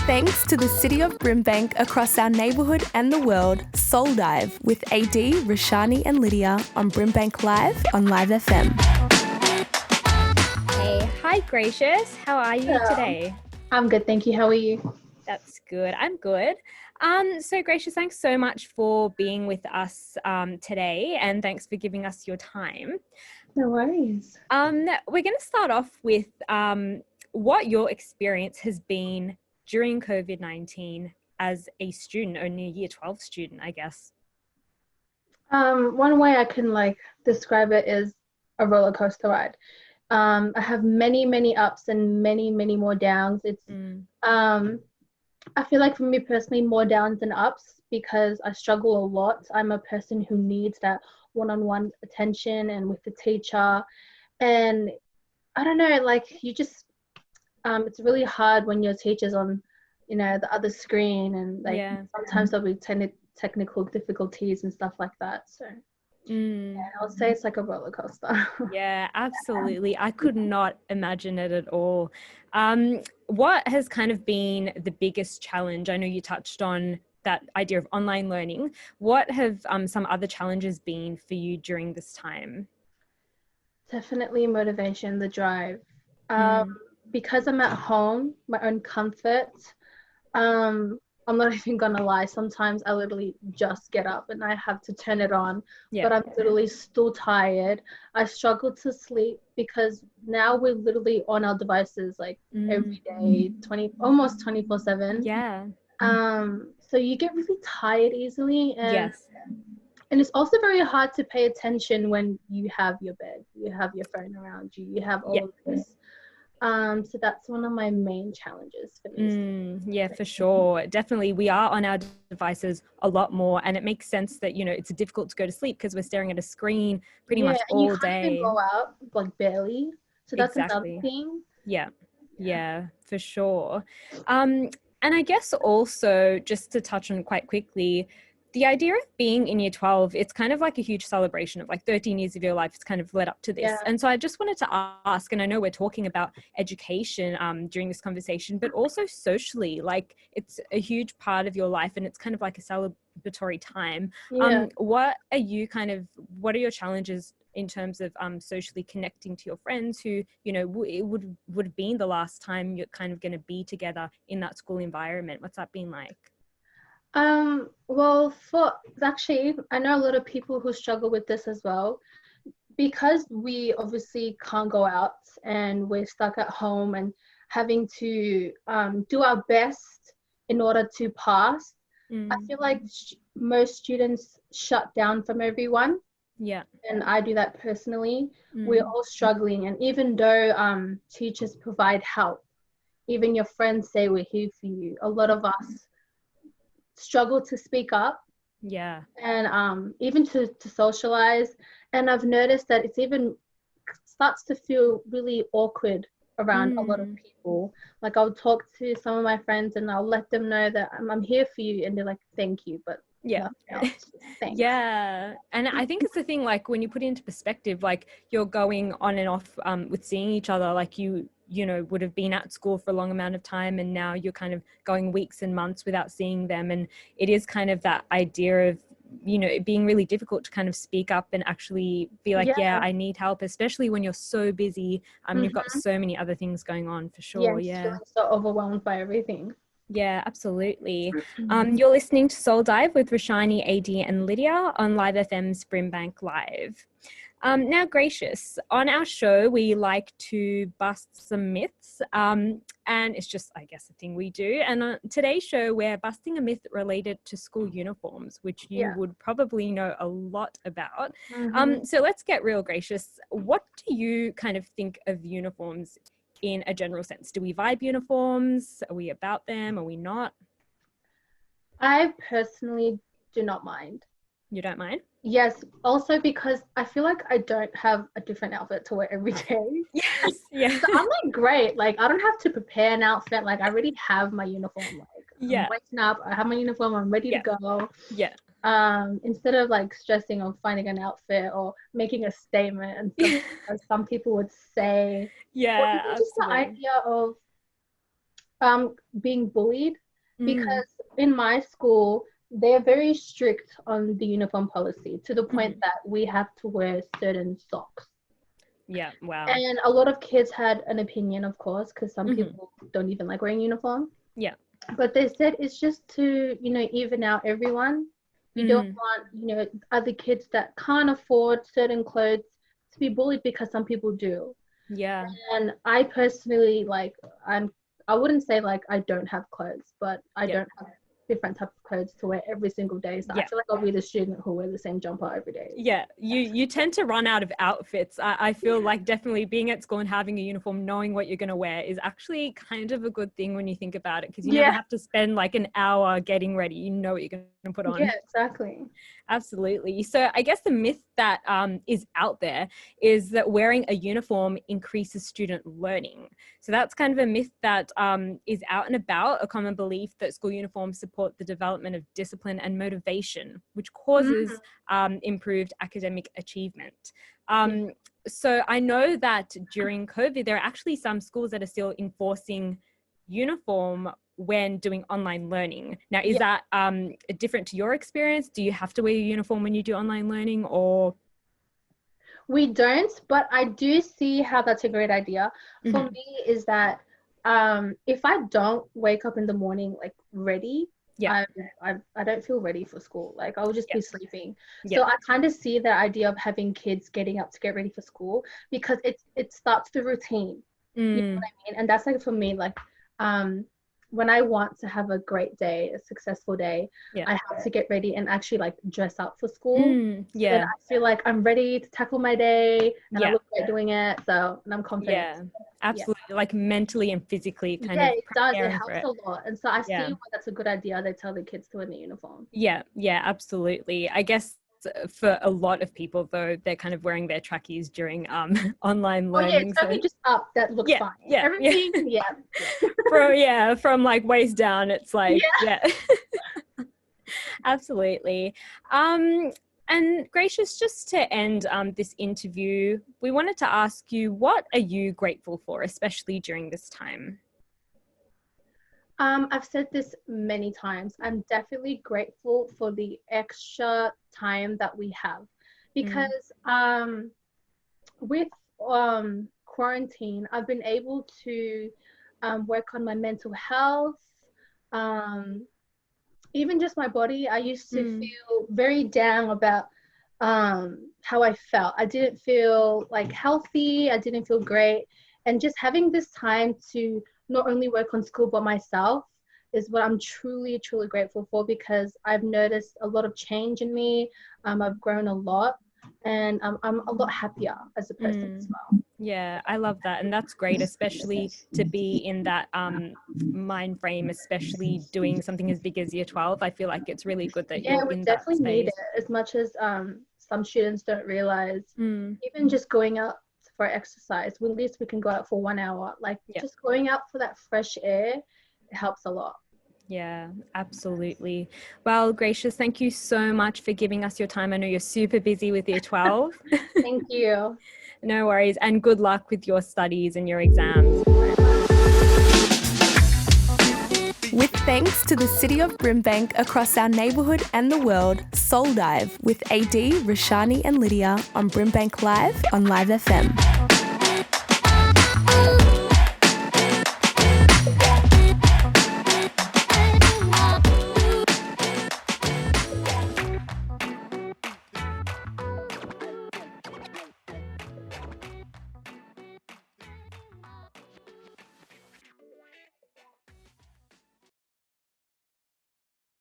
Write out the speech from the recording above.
thanks to the City of BRIMBANK across our neighbourhood and the world, Soul Dive with AD, Roshani and Lydia on BRIMBANK Live on Live FM. Hey, hi Gracious, how are you today? I'm good, thank you. How are you? That's good, I'm good. So Gracious, thanks so much for being with us today, and thanks for giving us your time. No worries. We're going to start off with what your experience has been during COVID-19 as a student, only a year 12 student, I guess. One way I can describe it is a roller coaster ride. I have many ups and many more downs. It's I feel like for me personally, more downs than ups because I struggle a lot. I'm a person who needs that one-on-one attention and with the teacher, and I don't know, you just it's really hard when your teacher's on the other screen, and sometimes there'll be technical difficulties and stuff like that. So yeah, I would say it's like a roller coaster. Yeah, absolutely. I could not imagine it at all. What has kind of been the biggest challenge? I know you touched on that idea of online learning. What have some other challenges been for you during this time? Definitely motivation, the drive. Because I'm at home, my own comfort, I'm not even gonna lie, sometimes I literally just get up and I have to turn it on, but I'm literally still tired. I struggle to sleep because now we're literally on our devices every day, almost 24/7. Yeah. So you get really tired easily, and Yes. and it's also very hard to pay attention when you have your bed, you have your phone around you, you have all of this. So that's one of my main challenges for me. Yeah, for sure. Definitely. We are on our devices a lot more, and it makes sense that, it's difficult to go to sleep because we're staring at a screen pretty much all and you can't day. even go out, barely. So that's another thing. Yeah, for sure. And I guess also, just to touch on quite quickly, the idea of being in year 12, it's kind of like a huge celebration of 13 years of your life. It's kind of led up to this. Yeah. And so I just wanted to ask, and I know we're talking about education during this conversation, but also socially, it's a huge part of your life and it's kind of like a celebratory time. What are your challenges in terms of socially connecting to your friends who, it would have been the last time you're kind of going to be together in that school environment? What's that been like? Well, actually, I know a lot of people who struggle with this as well, because we obviously can't go out and we're stuck at home and having to do our best in order to pass. I feel like most students shut down from everyone. Yeah. And I do that personally. We're all struggling, and even though teachers provide help, even your friends say we're here for you, a lot of us struggle to speak up, and even to socialize. And I've noticed that it's even starts to feel really awkward around a lot of people. I'll talk to some of my friends and I'll let them know that I'm here for you, and they're like, thank you, but thanks. Yeah. And I think it's the thing, when you put it into perspective, you're going on and off with seeing each other, you would have been at school for a long amount of time, and now you're kind of going weeks and months without seeing them. And it is kind of that idea of, it being really difficult to kind of speak up and actually be I need help, especially when you're so busy. You've got so many other things going on, for sure. Feeling so overwhelmed by everything. Yeah, absolutely. You're listening to Soul Dive with Roshani, AD and Lydia on Live FM's BRIMBANK Live. Now, Gracious, on our show, we like to bust some myths, and it's just, I guess, a thing we do. And on today's show, we're busting a myth related to school uniforms, which you would probably know a lot about. So let's get real, Gracious. What do you kind of think of uniforms in a general sense? Do we vibe uniforms? Are we about them? Are we not? I personally do not mind. You don't mind? Yes, also because I feel like I don't have a different outfit to wear every day. Yes, yeah. So I'm great. I don't have to prepare an outfit. I already have my uniform. I'm waking up, I have my uniform, I'm ready to go. Yeah. Instead of stressing on finding an outfit or making a statement and stuff, as some people would say. Yeah, or even just the idea of being bullied, Mm. because in my school they're very strict on the uniform policy to the point that we have to wear certain socks. Yeah, wow. And a lot of kids had an opinion, of course, because some people don't even like wearing uniform. Yeah. But they said it's just to, even out everyone. You don't want, other kids that can't afford certain clothes to be bullied because some people do. Yeah. And I personally, I wouldn't say like I don't have clothes, but I don't have different types of clothes to wear every single day. So I feel like I'll be the student who wear the same jumper every day. Yeah, you tend to run out of outfits. I feel like definitely being at school and having a uniform, knowing what you're going to wear is actually kind of a good thing when you think about it, because you never have to spend like an hour getting ready. You know what you're going to put on. Yeah, exactly. Absolutely. So I guess the myth that is out there is that wearing a uniform increases student learning. So that's kind of a myth that is out and about, a common belief that school uniforms support the development of discipline and motivation, which causes improved academic achievement. So I know that during COVID, there are actually some schools that are still enforcing uniform when doing online learning. Now, is that different to your experience? Do you have to wear your uniform when you do online learning, or? We don't, but I do see how that's a great idea. For me is that if I don't wake up in the morning like ready, I don't feel ready for school. Like I'll just be sleeping. So I kind of see the idea of having kids getting up to get ready for school, because it starts the routine. You know what I mean? And that's like for me, like when I want to have a great day, a successful day, I have to get ready and actually like dress up for school. And I feel like I'm ready to tackle my day, and I look great doing it. So, and I'm confident. Yeah, absolutely. Like mentally and physically kind of. Yeah, it does. It helps a lot. And so I see why that's a good idea. They tell the kids to wear the uniform. Yeah, absolutely. I guess for a lot of people though, they're kind of wearing their trackies during online learning. Oh yeah, it's only just up that looks fine. Everything, from like waist down, it's like absolutely. And Gracious, just to end this interview, we wanted to ask you, what are you grateful for, especially during this time? I've said this many times. I'm definitely grateful for the extra time that we have, because with quarantine, I've been able to work on my mental health, even just my body. I used to feel very down about how I felt. I didn't feel like healthy. I didn't feel great. And just having this time to not only work on school but myself is what I'm truly, truly grateful for, because I've noticed a lot of change in me. I've grown a lot, and I'm a lot happier as a person as well. Yeah, I love that. And that's great, especially to be in that mind frame, especially doing something as big as year 12. I feel like it's really good that you're in that space. Yeah, we definitely need it, as much as some students don't realize. Even just going out for exercise, at least we can go out for 1 hour. Like just going out for that fresh air, it helps a lot. Yeah, absolutely. Well, Gracious, thank you so much for giving us your time. I know you're super busy with year 12. Thank you. No worries. And good luck with your studies and your exams. With thanks to the City of Brimbank across our neighbourhood and the world, Soul Dive with AD, Roshani and Lydia on Brimbank Live on Live FM.